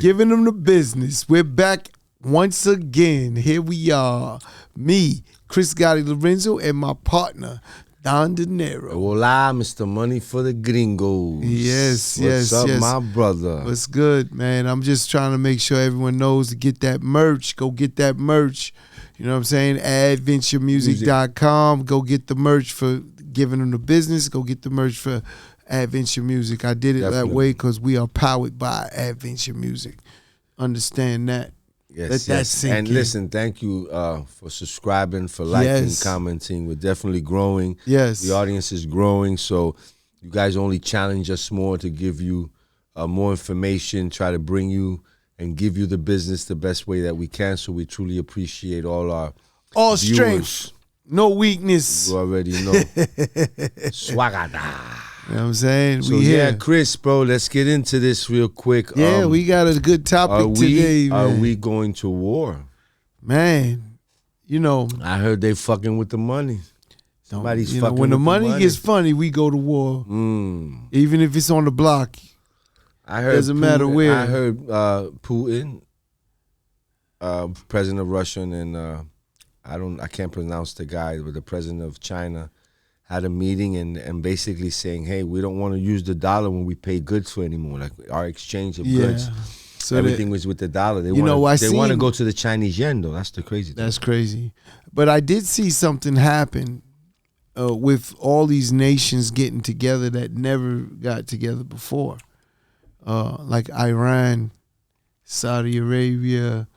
Giving them the business. We're back once again. Here we are. Me, Chris Gotti Lorenzo, and my partner, Don De Niro. Hola, Mr. Money for the Gringos. Yes, What's up, my brother? What's good, man? I'm just trying to make sure everyone knows to get that merch. Go get that merch. You know what I'm saying? Adventuremusic.com. Go get the merch for Giving them the business. Go get the merch for Adventure Music. I did it that way because we are powered by Adventure Music. Understand that. Yes, yes. And listen, thank you for subscribing, for liking, commenting. We're definitely growing. Yes. The audience is growing, so you guys only challenge us more to give you more information, try to bring you and give you the business the best way that we can. So we truly appreciate all our viewers. Strength, no weakness. You already know. Swagada. You know what I'm saying? So Chris, bro, let's get into this real quick. Yeah, we got a good topic today, man. Are we going to war? Man, you know. I heard they fucking with the money. Somebody's fucking when the with money the money gets funny, we go to war. Even if it's on the block. I heard doesn't matter where. I heard Putin, president of Russia, and I can't pronounce the guy, but the president of China had a meeting and basically saying, hey, we don't want to use the dollar when we pay goods for anymore, like our exchange of goods. So everything was with the dollar. They want to go to the Chinese yen, though. That's the crazy thing. That's crazy. But I did see something happen with all these nations getting together that never got together before. Like Iran, Saudi Arabia,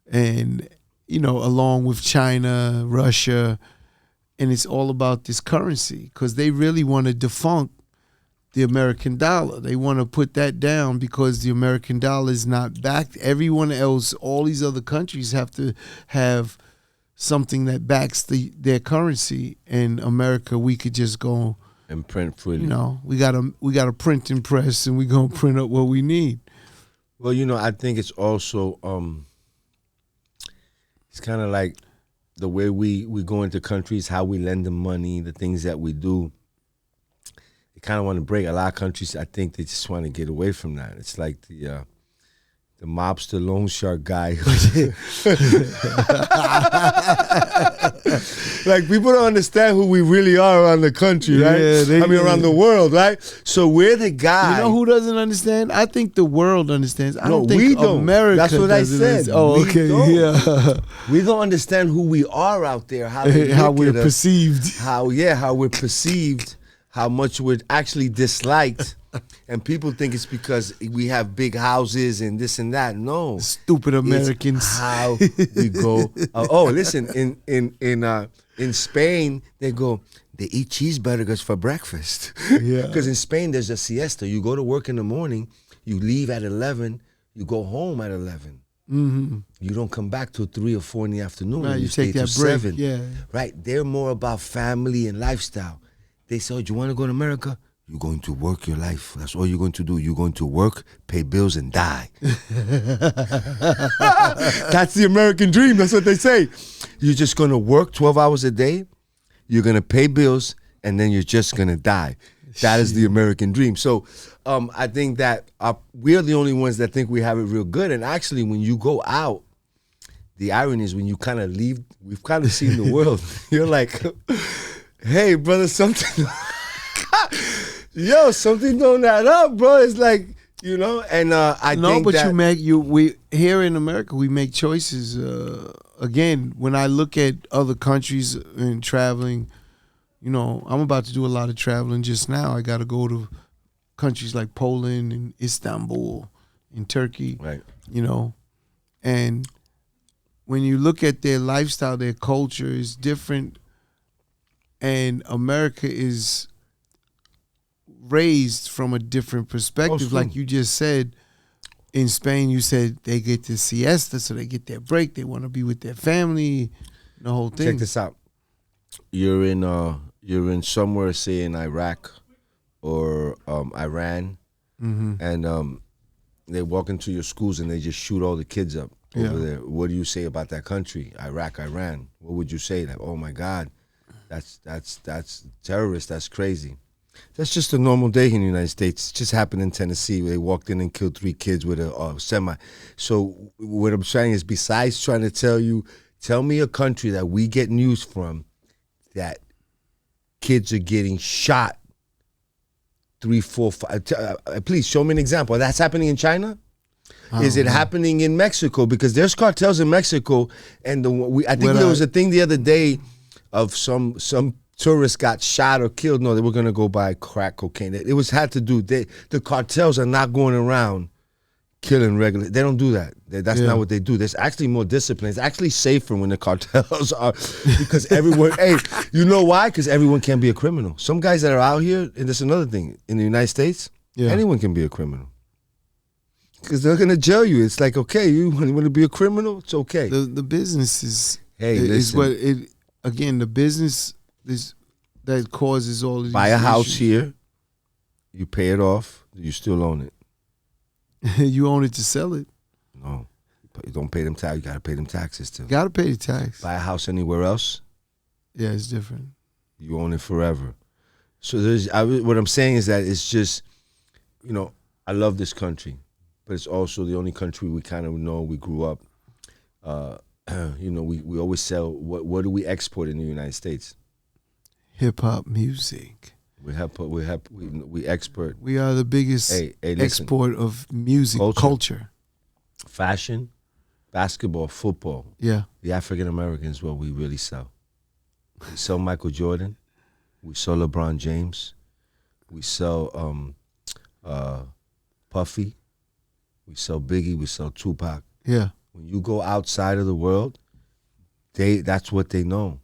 and, along with China, Russia. And it's all about this currency because they really want to defunct the American dollar. They want to put that down because the American dollar is not backed. Everyone else, all these other countries have to have something that backs their currency. In America, we could just go and print freely. We got a printing press, and we're gonna print up what we need. Well, I think it's also it's kind of like the way we go into countries, how we lend them money, the things that we do. They kind of want to break. A lot of countries, I think they just want to get away from that. It's like the mobster loan shark guy. Like, people don't understand who we really are around the country, right? Around the world, right? So we're the guy. You know who doesn't understand? I think the world understands. I don't think we don't. America. That's what I said. Oh, okay, yeah. We don't understand who we are out there. How we're perceived. How we're perceived. How much we're actually disliked. And people think it's because we have big houses and this and that. No, stupid Americans. It's how we go. Listen, in Spain they eat cheeseburgers for breakfast. Yeah, because in Spain there's a siesta. You go to work in the morning, you leave at 11, you go home at 11. Mm-hmm. You don't come back till 3 or 4 in the afternoon. Right, you stay take that till break. 7. Yeah, right. They're more about family and lifestyle. They say, "Do you want to go to America? You're going to work your life. That's all you're going to do. You're going to work, pay bills, and die." That's the American dream. That's what they say. You're just going to work 12 hours a day. You're going to pay bills, and then you're just going to die. That is the American dream. So I think that we're the only ones that think we have it real good. And actually, when you go out, the irony is when you kind of leave, we've kind of seen the world. You're like, hey, brother, something... Yo, something don't add up, bro. It's like, and I think that... we here in America, we make choices. Again, when I look at other countries and traveling, I'm about to do a lot of traveling just now. I got to go to countries like Poland and Istanbul and Turkey, right? And when you look at their lifestyle, their culture is different, and America is raised from a different perspective. Like you just said, in Spain, you said they get the siesta, so they get their break. They want to be with their family, the whole thing. Check this out. You're in somewhere, say in Iraq or Iran, and they walk into your schools and they just shoot all the kids up over there. What do you say about that country, Iraq, Iran? What would you say? Like, oh my God, that's terrorist. That's crazy. That's just a normal day here in the United States. It just happened in Tennessee where they walked in and killed 3 kids with a semi. So what I'm saying is, besides trying to tell me a country that we get news from that kids are getting shot 3, 4, 5. Please show me an example. That's happening in China? Is it happening in Mexico? Because there's cartels in Mexico, and I think there was a thing the other day of some tourists got shot or killed. No, they were gonna go buy crack cocaine. It had to do. The cartels are not going around killing regular. They don't do that. That's not what they do. There's actually more discipline. It's actually safer when the cartels are, because everyone. Hey, you know why? Because everyone can be a criminal. Some guys that are out here, and that's another thing in the United States. Anyone can be a criminal. Because they're gonna jail you. It's like, okay, you want to be a criminal? It's okay. The business is listen. what it again. The business is that causes all of these Buy a house issues. here, you pay it off, you still own it. You own it to sell it. No, you don't pay them tax. You gotta pay them taxes too. Got to pay the tax. Buy a house anywhere else, Yeah, it's different. you own it forever. So what I'm saying is that it's just, I love this country. But it's also the only country we kind of know. We grew up. We always sell. What do we export in the United States? Hip hop music. We export. We are the biggest listen. export of music culture. Fashion, basketball, football. Yeah. The African Americans is what we really sell. We sell Michael Jordan. We sell LeBron James. We sell Puffy. We sell Biggie, we sell Tupac. Yeah. When you go outside of the world, that's what they know.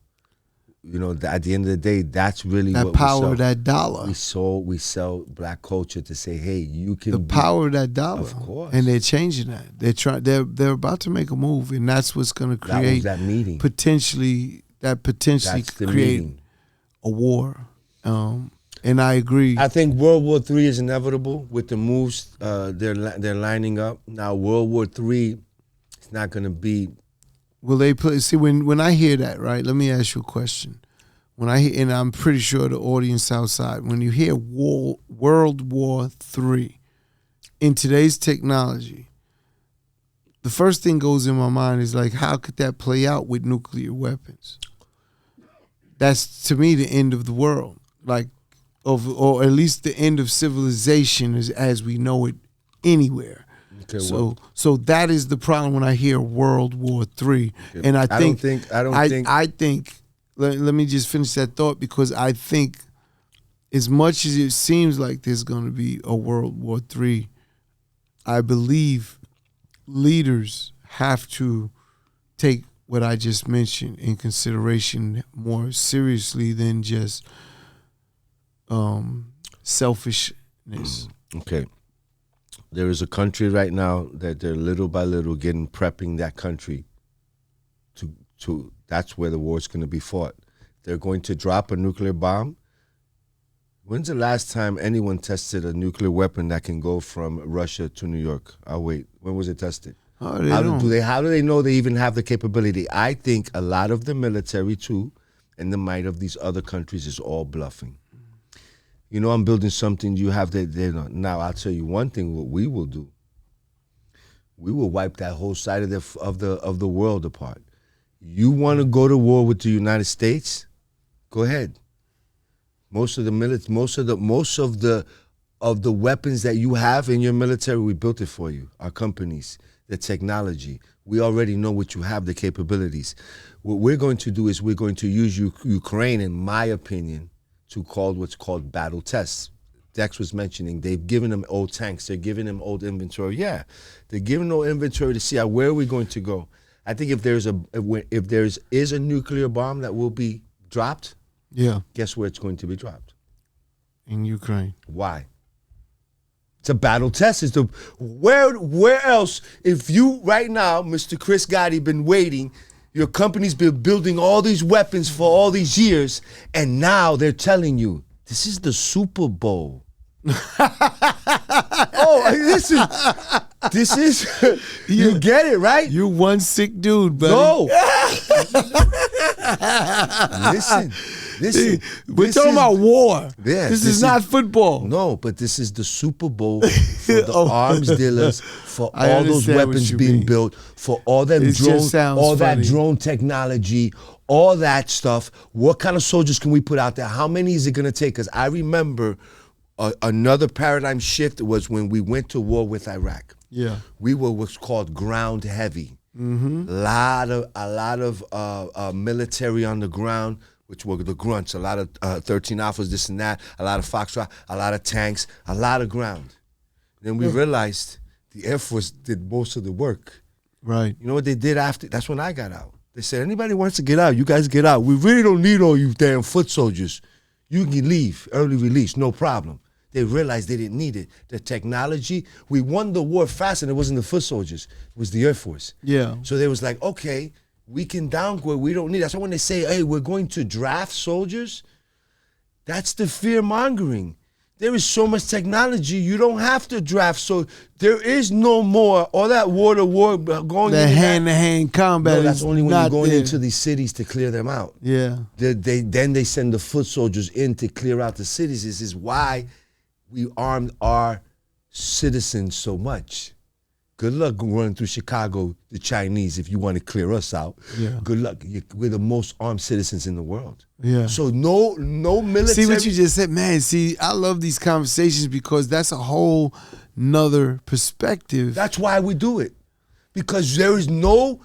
At the end of the day, that's really that what power we sell. of that dollar. We sell black culture to say, hey, you can the power of that dollar. Of course. And they're changing that. They're about to make a move, and that's what's going to create that meeting. Potentially create a war. And I agree. I think World War III is inevitable with the moves they're lining up. Now, World War III is not going to be. Will they play? See, when I hear that, right? Let me ask you a question. And I'm pretty sure the audience outside, when you hear World War III, in today's technology, the first thing goes in my mind is like, how could that play out with nuclear weapons? That's, to me, the end of the world. Like, or at least the end of civilization as we know it anywhere. Okay, so that is the problem when I hear World War III. Okay. And I think let me just finish that thought, because I think as much as it seems like there's going to be a World War III, I believe leaders have to take what I just mentioned in consideration more seriously than just selfishness. Okay. There is a country right now that they're little by little prepping that country to that's where the war is going to be fought. They're going to drop a nuclear bomb. When's the last time anyone tested a nuclear weapon that can go from Russia to New York? Oh, wait. When was it tested? How do they know they even have the capability? I think a lot of the military too and the might of these other countries is all bluffing. I'm building something you have that they're not. Now, I'll tell you one thing, what we will do. We will wipe that whole side of the world apart. You want to go to war with the United States? Go ahead. Most of the weapons that you have in your military, we built it for you. Our companies, the technology. We already know what you have, the capabilities. What we're going to do is we're going to use Ukraine, in my opinion, to what's called battle tests. Dex was mentioning they've given them old tanks. They're giving them old inventory. Yeah, they're giving old inventory to see where are we going to go. I think if there is a nuclear bomb that will be dropped, guess where it's going to be dropped? In Ukraine. Why? It's a battle test. It's where else? If you right now, Mr. Chris Gotti, been waiting. Your company's been building all these weapons for all these years, and now they're telling you, this is the Super Bowl. Oh, listen. This is, you get it, right? You're one sick dude, buddy. No. Listen. We're talking about war. Yeah, this is not football. No, but this is the Super Bowl for the arms dealers, for I all those understand weapons what you being mean. built, for all them It just drones, sounds all that funny. drone technology, all that stuff. What kind of soldiers can we put out there? How many is it going to take? Because I remember another paradigm shift was when we went to war with Iraq. Yeah. We were what's called ground heavy. Mm-hmm. A lot of military on the ground, which were the grunts, a lot of 13 Alphas, this and that, a lot of Foxtrot, a lot of tanks, a lot of ground. Then we realized the Air Force did most of the work. Right. You know what they did after? That's when I got out. They said, anybody wants to get out, you guys get out. We really don't need all you damn foot soldiers. You can leave, early release, no problem. They realized they didn't need it. The technology, we won the war fast, and it wasn't the foot soldiers, it was the Air Force. Yeah. So they was like, okay, we can downgrade, we don't need it. That's why when they say, hey, we're going to draft soldiers, that's the fear mongering. There is so much technology, you don't have to draft. So there is no more, all that war to war going That into hand-to-hand combat no, that's is only when not you're going there. into these cities to clear them out. Yeah. Then they send the foot soldiers in to clear out the cities. This is why we armed our citizens so much. Good luck running through Chicago, the Chinese, if you want to clear us out. Yeah. Good luck. We're the most armed citizens in the world. Yeah. So no military. See what you just said, man. See, I love these conversations because that's a whole nother perspective. That's why we do it. Because there is no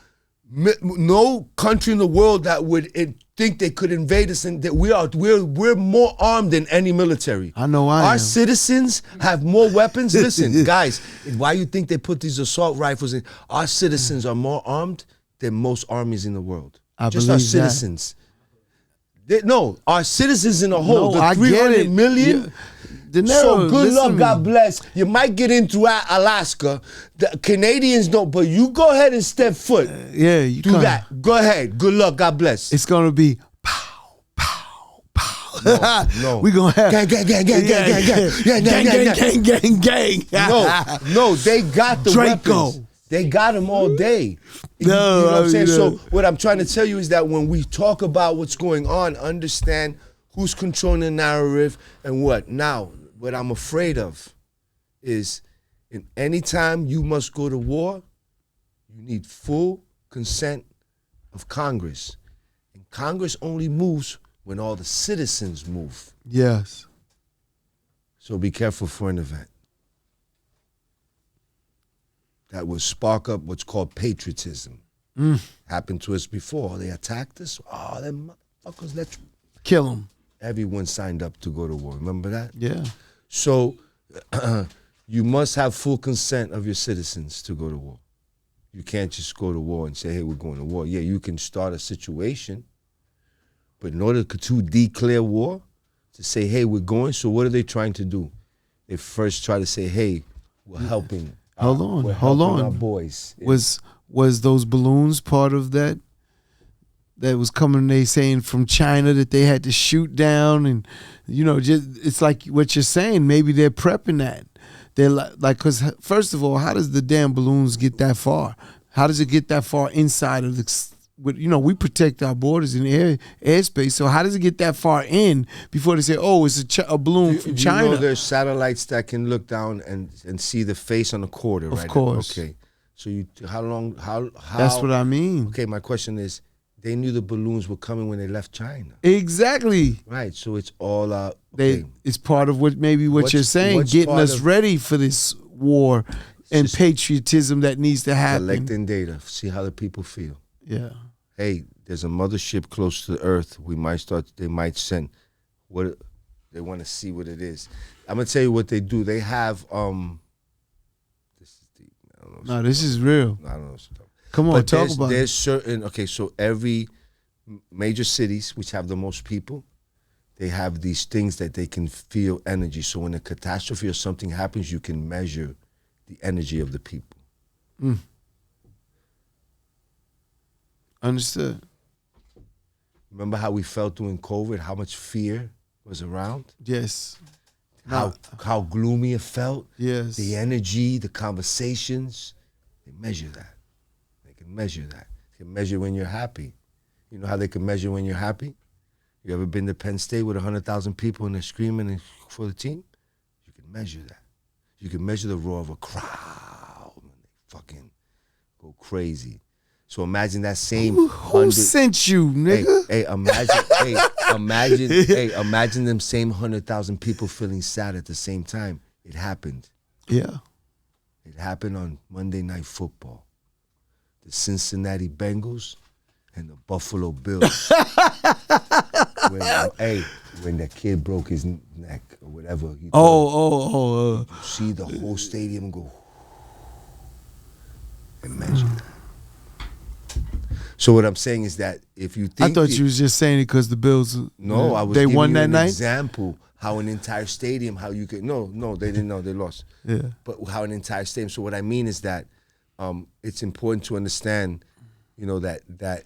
country in the world that would think they could invade us, and that we're more armed than any military. I know I Our am. citizens have more weapons. Listen, guys, why you think they put these assault rifles in? Our citizens are more armed than most armies in the world. I Just our believe that. citizens. No, our citizens in a whole, No, the I get 300 it. million. Yeah. De Niro, So good listen luck, to God me. bless. You might get into Alaska. The Canadians don't, but you go ahead and step foot. Yeah, you Do can't. that. Go ahead. Good luck. God bless. It's gonna be pow, pow, pow. No. We gonna have Gang, gang, gang, gang, gang, gang, gang. Yeah, gang, gang, gang. No, they got the Draco. weapons. They got them all day. You No, know what I'm saying? you know. So what I'm trying to tell you is that when we talk about what's going on, understand who's controlling the narrative and what. Now, what I'm afraid of is in any time you must go to war, you need full consent of Congress. And Congress only moves when all the citizens move. Yes. So be careful for an event that will spark up what's called patriotism. Happened to us before. They attacked us. Oh, them motherfuckers, let's... Kill them. Everyone signed up to go to war. Remember that? Yeah. So you must have full consent of your citizens to go to war. You can't just go to war and say, hey, we're going to war. Yeah, you can start a situation, but in order to declare war, to say, hey, we're going, so what are they trying to do? They first try to say, hey, we're helping. Hold We're helping on. our boys. Was those balloons part of that? That was coming, they saying from China that they had to shoot down, and just it's like what you're saying. Maybe they're prepping that. They're like, because first of all, how does the damn balloons get that far? How does it get that far inside of the? We protect our borders in airspace. So how does it get that far in before they say, oh, it's a balloon from China? You know there's satellites that can look down and see the face on the quarter, right? Of course. Okay. So how? That's what I mean. Okay, my question is, they knew the balloons were coming when they left China. Exactly. Right, so it's all okay. It's part of what you're saying, what's getting part us of- ready for this war and patriotism that needs to happen. Collecting data, see how the people feel. Yeah. Hey, there's a mothership close to the Earth. They might send what they want to see what it is. I'm gonna tell you what they do. They have this is deep. I don't know. No, this is real. I don't know. Come on, But talk about there's it. certain, okay, so every major cities which have the most people, they have these things that they can feel energy. So when a catastrophe or something happens, you can measure the energy of the people. Understood. Remember how we felt during COVID, how much fear was around? Yes. How gloomy it felt? Yes. The energy, the conversations, they measure that. They can measure that. They can measure when you're happy. You know how they can measure when you're happy? You ever been to Penn State with 100,000 people and they're screaming for the team? You can measure that. You can measure the roar of a crowd when they fucking go crazy. So imagine that same. Who sent you, nigga? Imagine them same 100,000 people feeling sad at the same time. It happened. Yeah. It happened on Monday Night Football. The Cincinnati Bengals and the Buffalo Bills. when that kid broke his neck or whatever. You see the whole stadium go. Imagine that. So what I'm saying is that if you think... I thought you was just saying it because the Bills... No, I was they giving won you that an night? example how an entire stadium, how you could... No, they didn't know, they lost. Yeah. But how an entire stadium... So what I mean is that it's important to understand, that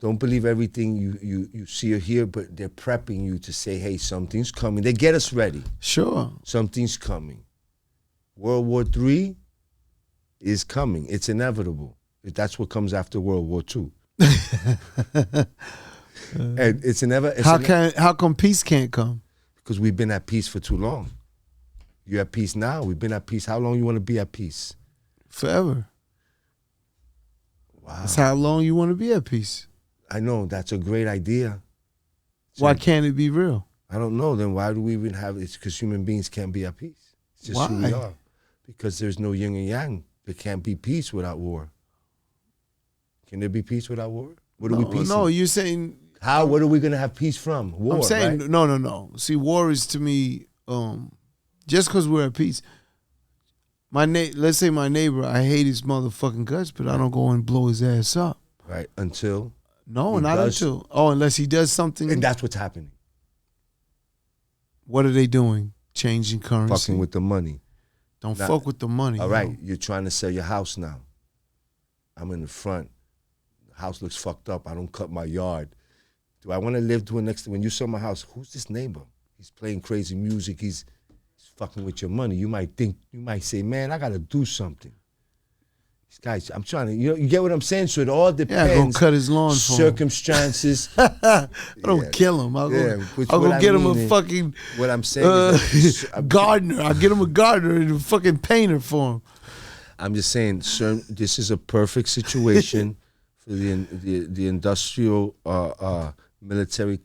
don't believe everything you see or hear, but they're prepping you to say, hey, something's coming. They get us ready. Sure. Something's coming. World War III is coming. It's inevitable. That's what comes after World War II. And it's how come peace can't come? Because we've been at peace for too long. You're at peace now. We've been at peace. How long you want to be at peace? Forever. Wow. That's how long you want to be at peace. I know. That's a great idea. Why can't it be real? I don't know. Then why do we even have it? It's because human beings can't be at peace. It's just who we are. Because there's no yin and yang. There can't be peace without war. Can there be peace without war? What are we peacing? No, you're saying... How? What are we going to have peace from? War, I'm saying, right? No. See, war is to me, just because we're at peace. Let's say my neighbor, I hate his motherfucking guts, but I don't go and blow his ass up. Right, until... No, until... Oh, unless he does something... And that's what's happening. What are they doing? Changing currency. Fucking with the money. Don't fuck with the money. All right, you're trying to sell your house now. I'm in the front. The house looks fucked up. I don't cut my yard. Do I want to live to the next? When you sell my house, who's this neighbor? He's playing crazy music. He's fucking with your money. You might say, man, I got to do something. These guys, I'm trying to, you get what I'm saying? So it all depends. Yeah, I'm gonna cut his lawn for him. Circumstances. I don't kill him. I'll go get him a fucking what I'm saying is gardener. I'll get him a gardener and a fucking painter for him. I'm just saying, sir, this is a perfect situation for the industrial military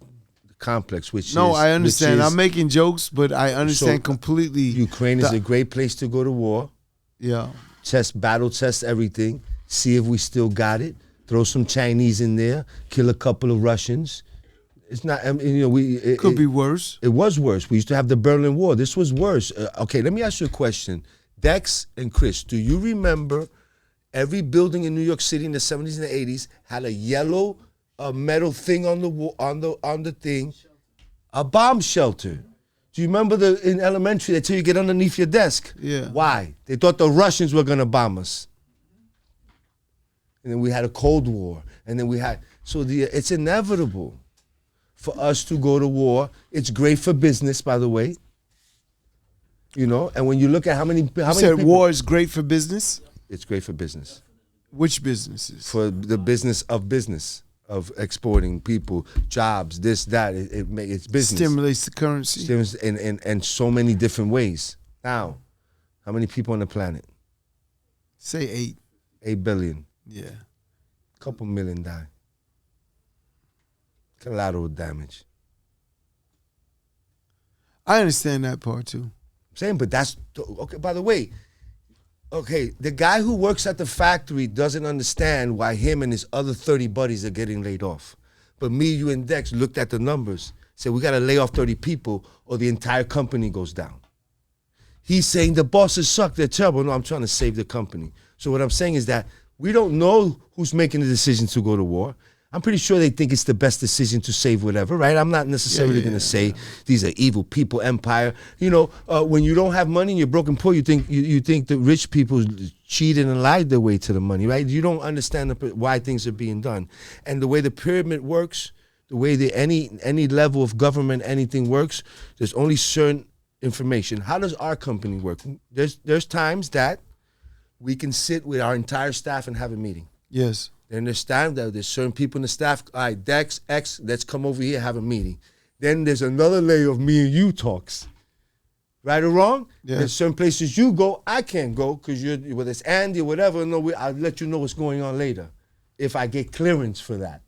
complex, which no, is... I understand. I'm making jokes, but I understand completely. Ukraine is a great place to go to war. Yeah. Battle test everything, see if we still got it, throw some Chinese in there, kill a couple of Russians. It's not, it could be worse. It was worse. We used to have the Berlin Wall. This was worse. Okay, let me ask you a question. Dex and Chris, do you remember every building in New York City in the 70s and the 80s had a yellow metal thing on the wall, on the thing, a bomb shelter? Do you remember in elementary, they tell you get underneath your desk? Yeah. Why? They thought the Russians were going to bomb us. And then we had a Cold War. And then it's inevitable for us to go to war. It's great for business, by the way. And when you look at how many people, war is great for business? It's great for business. Which businesses? For the business, of exporting people, jobs, this, that. It's business. Stimulates the currency. Stimulates in so many different ways. Now, how many people on the planet? Say 8. 8 billion. Yeah. A couple million die. Collateral damage. I understand that part too. I'm saying, but that's okay. By the way, the guy who works at the factory doesn't understand why him and his other 30 buddies are getting laid off. But me, you, and Dex looked at the numbers, said we got to lay off 30 people or the entire company goes down. He's saying the bosses suck, they're terrible. No, I'm trying to save the company. So what I'm saying is that we don't know who's making the decision to go to war. I'm pretty sure they think it's the best decision to save whatever, right? I'm not necessarily going to say these are evil people, empire. When you don't have money and you're broken poor, you think the rich people cheated and lied their way to the money, right? You don't understand why things are being done. And the way the pyramid works, the way any level of government, anything works, there's only certain information. How does our company work? There's times that we can sit with our entire staff and have a meeting. Yes. They understand that there's certain people in the staff. All right, Dex, X, let's come over here, have a meeting. Then there's another layer of me and you talks. Right or wrong? Yeah. There's certain places you go, I can't go because whether it's Andy or whatever. No, I'll let you know what's going on later, if I get clearance for that.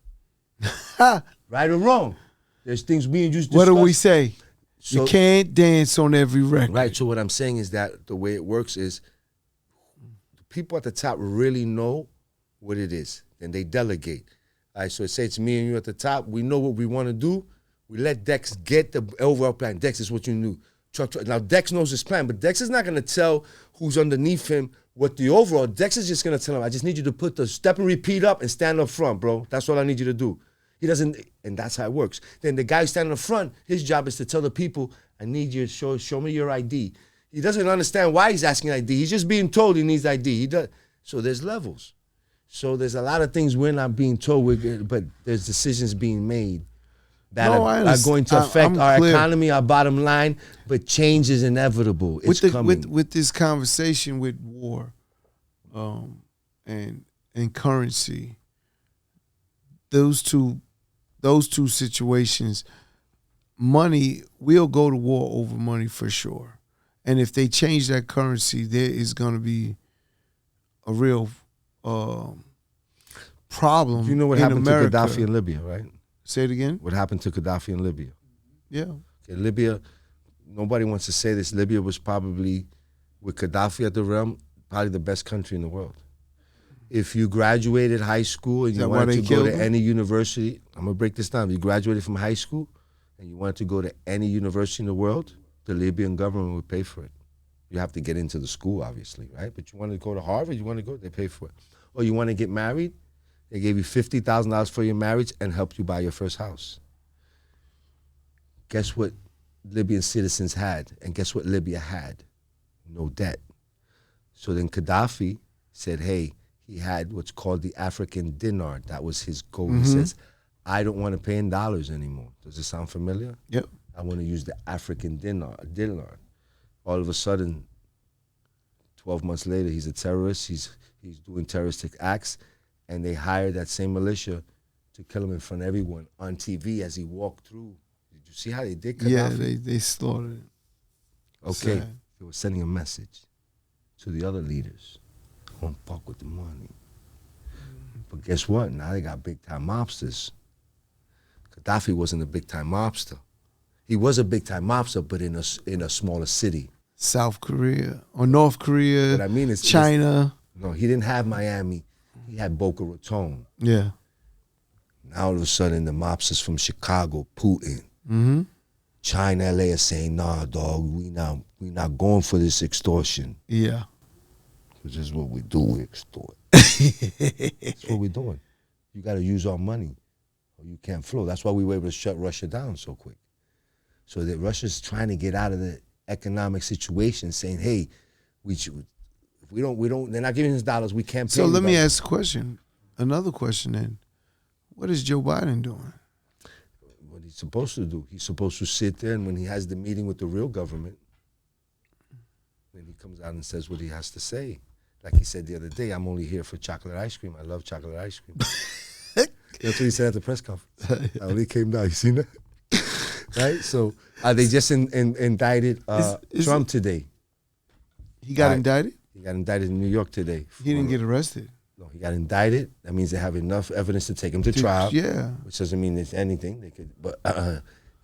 Right or wrong? There's things me and you discuss. What do we say? So, you can't dance on every record. Right. So what I'm saying is that the way it works is the people at the top really know what it is, and they delegate. All right. So it says it's me and you at the top. We know what we want to do. We let Dex get the overall plan. Dex is what you knew. Now, Dex knows his plan, but Dex is not going to tell who's underneath him what the overall. Dex is just going to tell him, I just need you to put the step and repeat up and stand up front, bro. That's all I need you to do. He doesn't, and that's how it works. Then the guy standing up front, his job is to tell the people, I need you to show me your ID. He doesn't understand why he's asking ID. He's just being told he needs ID. He does. So there's levels. So there's a lot of things we're not being told, but there's decisions being made that are going to affect our economy, our bottom line, but change is inevitable. It's coming. With this conversation with war and currency, those two situations, money, we'll go to war over money for sure. And if they change that currency, there is going to be a real problem. You know what happened America. to Gaddafi in Libya, right? Say it again? What happened to Gaddafi in Libya? Yeah. Okay, Libya, nobody wants to say this. Libya was probably, with Gaddafi at the realm, probably the best country in the world. If you graduated high school and you wanted to go to any university, I'm going to break this down. If you graduated from high school and you wanted to go to any university in the world, the Libyan government would pay for it. You have to get into the school, obviously, right? But you want to go to Harvard, you want to go, they pay for it. Or you want to get married, they gave you $50,000 for your marriage and helped you buy your first house. Guess what Libyan citizens had? And guess what Libya had? No debt. So then Gaddafi said, hey, he had what's called the African dinar. That was his goal. He says, I don't want to pay in dollars anymore. Does it sound familiar? Yep. I want to use the African dinar. All of a sudden, 12 months later, he's a terrorist. He's doing terroristic acts. And they hired that same militia to kill him in front of everyone on TV as he walked through. Did you see how they did Gaddafi? Yeah, they slaughtered. Okay, Sad. they were sending a message to the other leaders. Don't fuck with the money. But guess what? Now they got big-time mobsters. Gaddafi wasn't a big-time mobster. He was a big-time mobster, but in a smaller city. South Korea or North Korea, What I mean is China. No, he didn't have Miami. He had Boca Raton. Yeah. Now all of a sudden, the mobsters from Chicago, Putin, China, LA are saying, nah, dog, we not going for this extortion. Yeah. Which is what we do, we extort. That's what we're doing. You got to use our money or you can't flow. That's why we were able to shut Russia down so quick. So that Russia's trying to get out of the economic situation, saying, hey, if we don't, they're not giving us dollars, we can't pay. So let me ask a question, another question then. What is Joe Biden doing? What he's supposed to do. He's supposed to sit there, and when he has the meeting with the real government, then he comes out and says what he has to say. Like he said the other day, I'm only here for chocolate ice cream. I love chocolate ice cream. That's what he said at the press conference. When he came down, you seen that? Right? So they just indicted Trump today. He got indicted? He got indicted in New York today. He didn't get arrested. No, he got indicted. That means they have enough evidence to take him to trial. Yeah. Which doesn't mean it's anything. They could, but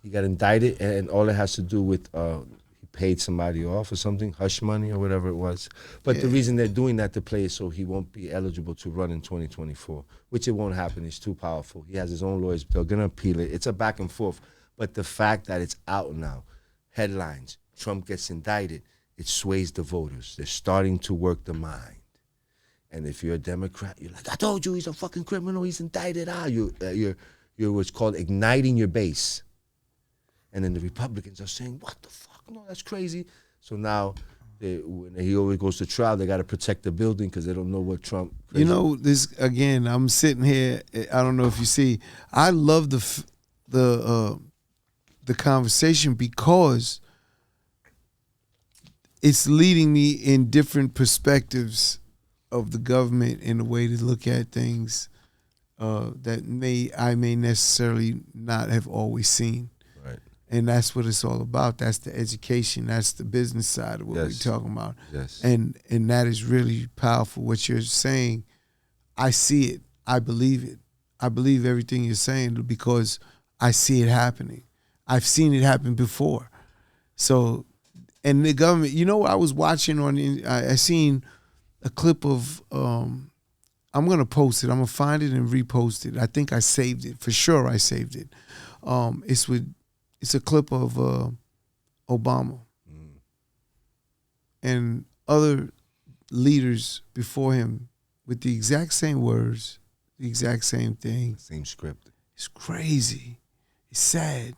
he got indicted, and all it has to do with he paid somebody off or something, hush money or whatever it was. But the reason they're doing that to play is so he won't be eligible to run in 2024, which it won't happen. He's too powerful. He has his own lawyers. They're gonna appeal it. It's a back and forth. But the fact that it's out now, headlines, Trump gets indicted, it sways the voters. They're starting to work the mind. And if you're a Democrat, you're like, I told you he's a fucking criminal, he's indicted. You're what's called igniting your base. And then the Republicans are saying, what the fuck? No, that's crazy. So now, when he always goes to trial, they got to protect the building because they don't know what Trump... You know, this, again, I'm sitting here, I don't know if you see, I love the conversation because it's leading me in different perspectives of the government and the way to look at things that I may necessarily not have always seen. Right. And that's what it's all about. That's the education. That's the business side of what we're talking about. Yes. And that is really powerful. What you're saying, I see it. I believe it. I believe everything you're saying because I see it happening. I've seen it happen before. So, and the government, I was watching I seen a clip of, I'm going to post it. I'm going to find it and repost it. I think I saved it. For sure I saved it. It's a clip of Obama and other leaders before him with the exact same words, the exact same thing. Same script. It's crazy. It's sad.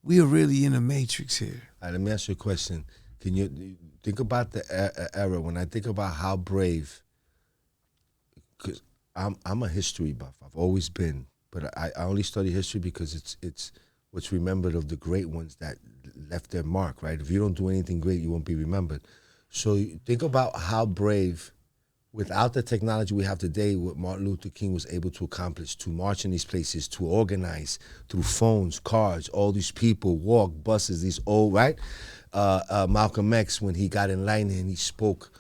We are really in a matrix here. All right, let me ask you a question. Can you think about the era when I think about how brave, because I'm a history buff. I've always been, but I only study history because it's what's remembered of the great ones that left their mark, right? If you don't do anything great, you won't be remembered. So think about how brave, without the technology we have today, what Martin Luther King was able to accomplish, to march in these places, to organize through phones, cards, all these people, walk, buses, these old, right? Malcolm X, when he got enlightened and he spoke,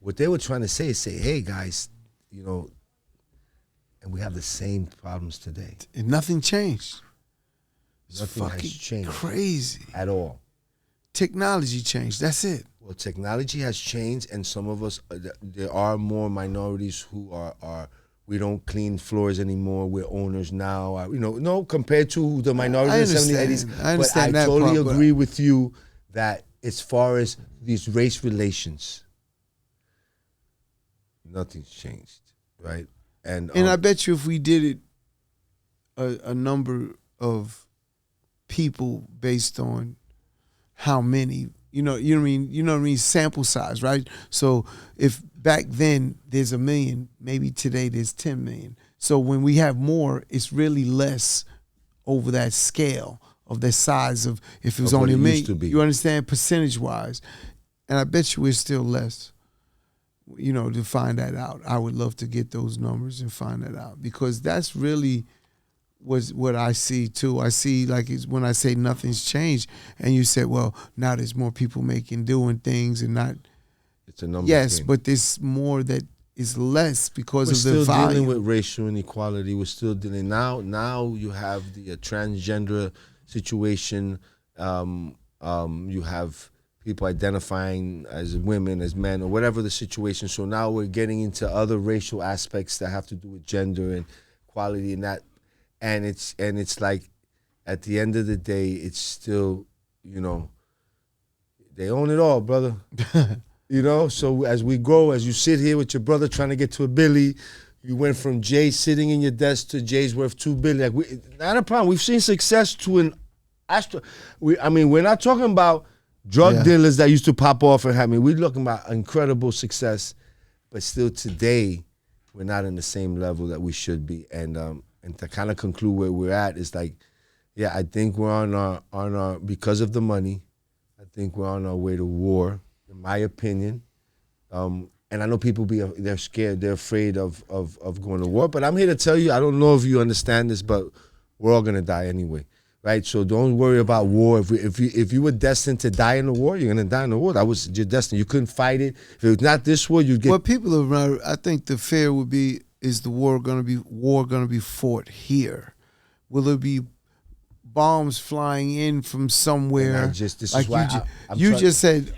what they were trying to say is say, hey guys, and we have the same problems today. And nothing changed. Nothing has changed. Crazy. At all. Technology changed. That's it. Well, technology has changed, and some of us, there are more minorities who are we don't clean floors anymore. We're owners now. No, compared to the minorities in the 70s, 80s. I understand that I totally part, agree with you that as far as these race relations, nothing's changed, right? And I bet you if we did it, a number of people based on how many, you know what I mean, sample size, right? So if back then there's 1 million, maybe today there's 10 million. So when we have more, it's really less over that scale of the size of if it was only 1 million. You understand, percentage wise, and I bet you it's still less. To find that out, I would love to get those numbers and find that out because that's really was what I see too. I see when I say nothing's changed, and you said, well, now there's more people doing things and not. It's a number. Yes, but there's more that is less because of the volume. We're still dealing with racial inequality. We're still dealing now. You have the transgender situation. You have people identifying as women, as men, or whatever the situation. So now we're getting into other racial aspects that have to do with gender and equality and that. And it's like, at the end of the day, it's still, they own it all, brother. So as we grow, as you sit here with your brother trying to get to $1 billion, you went from Jay sitting in your desk to Jay's worth $2 billion. Not a problem. We've seen success to an we're not talking about drug dealers that used to pop off and have me. We're looking about incredible success, but still today, we're not in the same level that we should be. And to kind of conclude where we're at is like, I think we're on our because of the money, I think we're on our way to war, in my opinion. And I know people they're scared, they're afraid of going to war. But I'm here to tell you, I don't know if you understand this, but we're all gonna die anyway, right? So don't worry about war. If you were destined to die in the war, you're gonna die in the war. That was your destiny. You couldn't fight it. If it was not this war, you'd get. Well, people are. I think the fear would be. Is the war gonna be fought here? Will there be bombs flying in from somewhere? This is why you just said,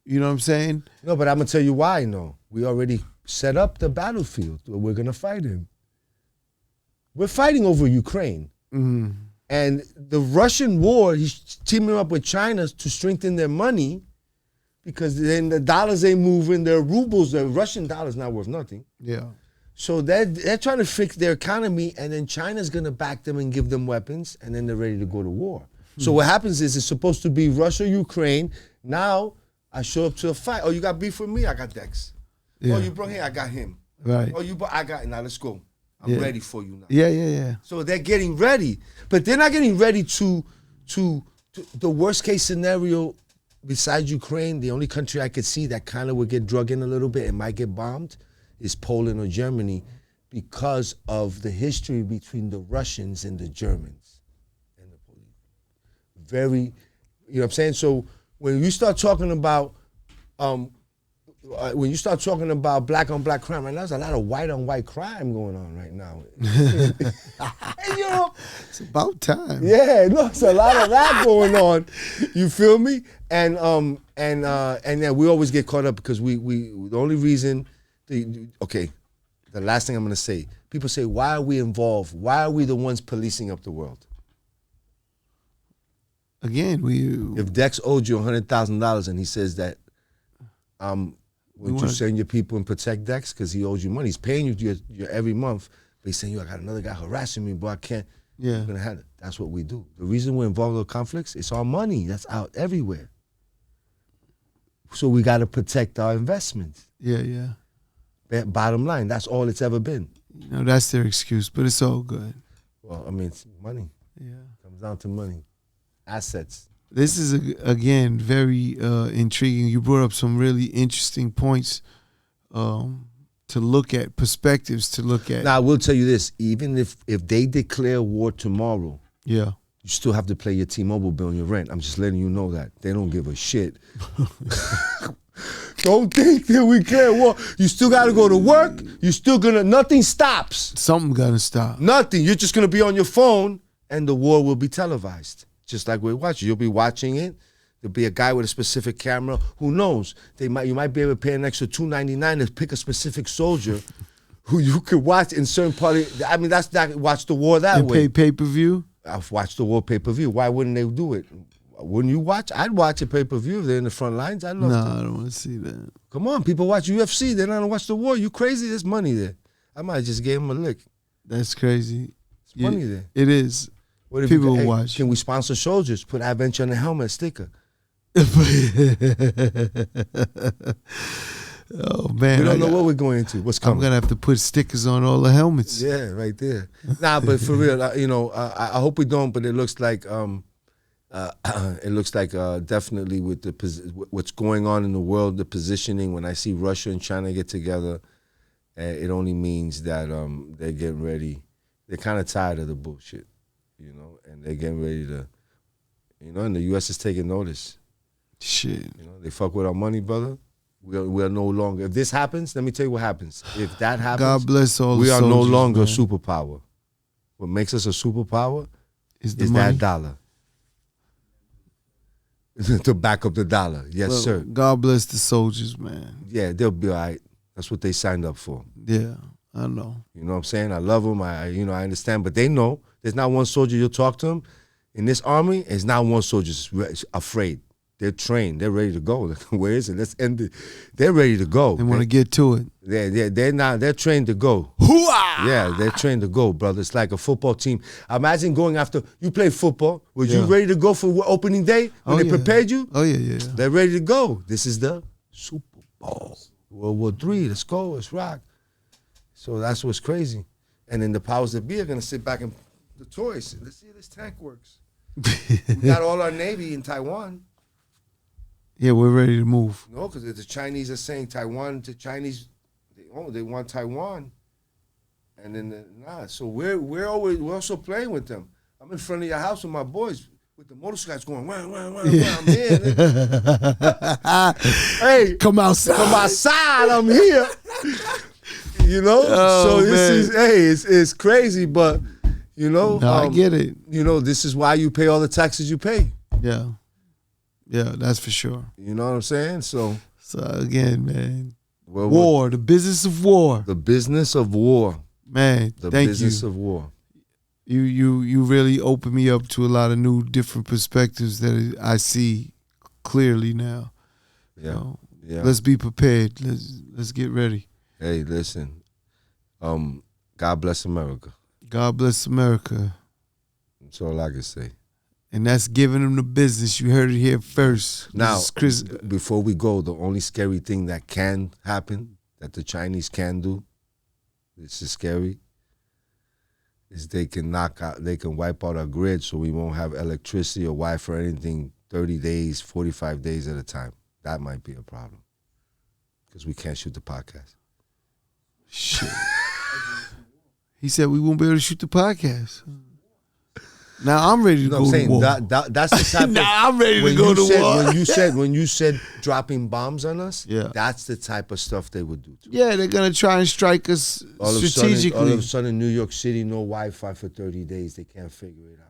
you know what I'm saying? No, but I'm gonna tell you why. No, we already set up the battlefield where we're gonna fight in. We're fighting over Ukraine, and the Russian war. He's teaming up with China to strengthen their money, because then the dollars ain't moving. Their rubles, the Russian dollar's not worth nothing. Yeah. So they're trying to fix their economy, and then China's going to back them and give them weapons, and then they're ready to go to war. So what happens is it's supposed to be Russia, Ukraine. Now I show up to a fight. Oh, you got beef with me? I got Dex. Yeah. Oh, you brought him? I got him. Right. Oh, I got him. Now let's go. I'm ready for you now. Yeah. So they're getting ready, but they're not getting ready to the worst case scenario. Besides Ukraine, the only country I could see that kind of would get drug in a little bit and might get bombed is Poland or Germany, because of the history between the Russians and the Germans and the police. Very, you know what I'm saying? So when you start talking about black on black crime right now, there's a lot of white on white crime going on right now. And, you know, It's about time. yeah, no, it's a lot of that going on. You feel me? And then we always get caught up because we the only reason the last thing I'm gonna say, people say, why are we involved? Why are we the ones policing up the world? Again, If Dex owed you $100,000 and he says that wouldn't you send your people and protect Dex because he owes you money? He's paying you your every month, but he's saying, I got another guy harassing me, but I can't. Yeah. I'm gonna have it. That's what we do. The reason we're involved in conflicts, it's our money that's out everywhere. So we got to protect our investments. Yeah. Bottom line, that's all it's ever been. You know, that's their excuse, but it's all good. Well, I mean, it's money. Yeah. It comes down to money, assets. This is, again, very intriguing. You brought up some really interesting points to look at, perspectives to look at. Now, I will tell you this. Even if they declare war tomorrow, Yeah. you still have to pay your T-Mobile bill and your rent. I'm just letting you know that. They don't give a shit. Don't think that we declare war. You still got to go to work. You still nothing stops. Something got to stop. Nothing. You're just going to be on your phone and the war will be televised. Just like we're watching. You'll be watching it. There'll be a guy with a specific camera. Who knows? You might be able to pay an extra $2.99 to pick a specific soldier who you could watch in certain part of, I mean, that's not watch the war that way. And pay pay-per-view? I've watched the war pay-per-view. Why wouldn't they do it? Wouldn't you watch? I'd watch a pay-per-view if they're in the front lines. I'd love to. No, I don't want to see that. Come on, people watch UFC. They're not going to watch the war. You crazy? There's money there. I might just give them a lick. That's crazy. There's money there. It is. What if People will watch. Can we sponsor soldiers? Put Adventure on the helmet sticker. Oh, man. We don't know what we're going into. What's coming? I'm going to have to put stickers on all the helmets. Yeah, right there. Nah, but for real, I hope we don't, but it looks like definitely with what's going on in the world, the positioning, when I see Russia and China get together, it only means that they're getting ready. They're kind of tired of the bullshit, and they're getting ready to, and the U.S. is taking notice. Shit. They fuck with our money, brother. We are no longer. If this happens, let me tell you what happens. If that happens, God bless all the we are soldiers, no longer man. a superpower. What makes us a superpower is that dollar. To back up the dollar. Yes, sir. God bless the soldiers, man. Yeah, they'll be all right. That's what they signed up for. Yeah, I know. You know what I'm saying? I love them. I understand. But they know there's not one soldier you'll talk to them. In this army, there's not one soldier afraid. They're trained. They're ready to go. Where is it? Let's end it. They're ready to go. They want to get to it. They're trained to go. Hoo-ah! Yeah, they're trained to go, brother. It's like a football team. Imagine going after, you play football. Were you ready to go for opening day when they prepared you? Oh, yeah. They're ready to go. This is the Super Bowl. World War III. Let's go. Let's rock. So that's what's crazy. And then the powers that be are going to sit back and the toys. Let's see how this tank works. We got all our Navy in Taiwan. Yeah, we're ready to move. No, because the Chinese are saying Taiwan to Chinese, they want Taiwan, and then so we're also playing with them. I'm in front of your house with my boys with the motorcycles going. I'm here. Hey, come outside. I'm here. So this is it's crazy, but I get it. This is why you pay all the taxes you pay. Yeah, that's for sure. You know what I'm saying? So again, man, war, the business of war. The business of war. Man, the thank business you. of war. You really opened me up to a lot of new, different perspectives that I see clearly now. Yeah. Let's be prepared. Let's get ready. Hey, listen. God bless America. God bless America. That's all I can say. And that's giving them the business. You heard it here first. Now, before we go, the only scary thing that can happen, that the Chinese can do, this is scary, is they can wipe out our grid so we won't have electricity or Wi-Fi or anything 30 days, 45 days at a time. That might be a problem because we can't shoot the podcast. Shit. He said we won't be able to shoot the podcast. Now I'm ready to go to war. That's the type now I'm ready to when go you to said, war. When you said dropping bombs on us, Yeah. that's the type of stuff they would do. Yeah, they're gonna try and strike us strategically. All of a sudden, New York City, no Wi-Fi for 30 days. They can't figure it out.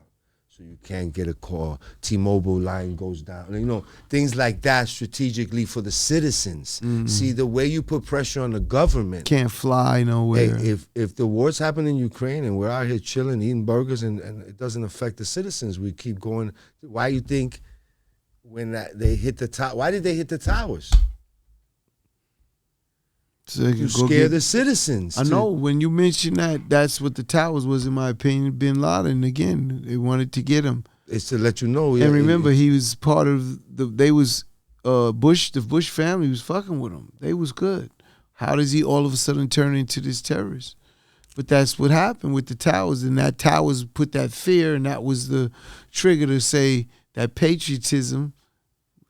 So you can't get a call. T-Mobile line goes down. You know, things like that strategically for the citizens. See, the way you put pressure on the government. Can't fly nowhere. Hey, if the war's happening in Ukraine and we're out here chilling, eating burgers, and it doesn't affect the citizens, we keep going. Why you think when they hit the top? Why did they hit the towers? So they To could go scare get- the citizens. I know when you mention that, that's what the towers was, in my opinion. Bin Laden again. They wanted to get him, It's to let you know. and remember, he was part of the. They was Bush. The Bush family was fucking with him. They was good. How does he all of a sudden turn into this terrorist? But that's what happened with the towers, and that towers put that fear, and that was the trigger to say that patriotism.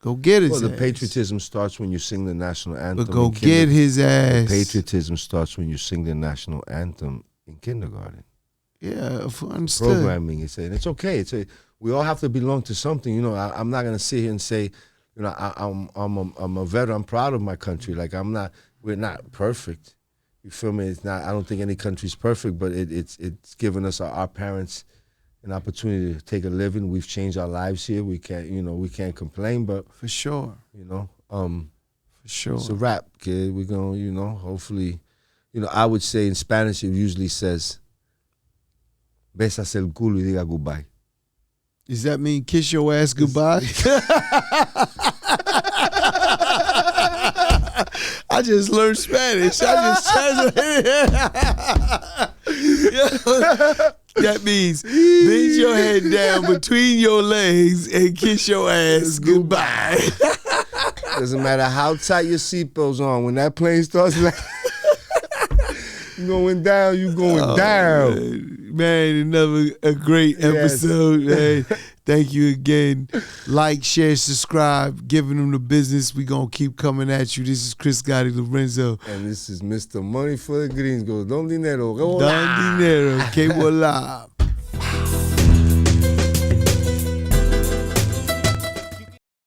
Go get his Well, the ass. patriotism starts when you sing the national anthem. But go in get his ass. Patriotism starts when you sing the national anthem in kindergarten. Yeah, understood. Programming, it's okay. We all have to belong to something. You know, I'm not gonna sit here and say, you know, I'm a veteran. I'm proud of my country. Like we're not perfect. You feel me? It's not. I don't think any country's perfect, but it's given us our parents an opportunity to take a living. We've changed our lives here. We can't complain, but For sure. For sure. It's a wrap, kid. We're gonna, hopefully, I would say in Spanish it usually says, besas el culo y diga goodbye. Does that mean kiss your ass goodbye? I just learned Spanish. That means bend your head down between your legs and kiss your ass goodbye. Doesn't matter how tight your seatbelt's on. When that plane starts going down, you going down. Man, another a great episode, man. Thank you again. Like, share, subscribe, giving them the business. We gonna keep coming at you. This is Chris Gotti Lorenzo. And this is Mr. Money for the Gringos. Don dinero. Don dinero. Que voila.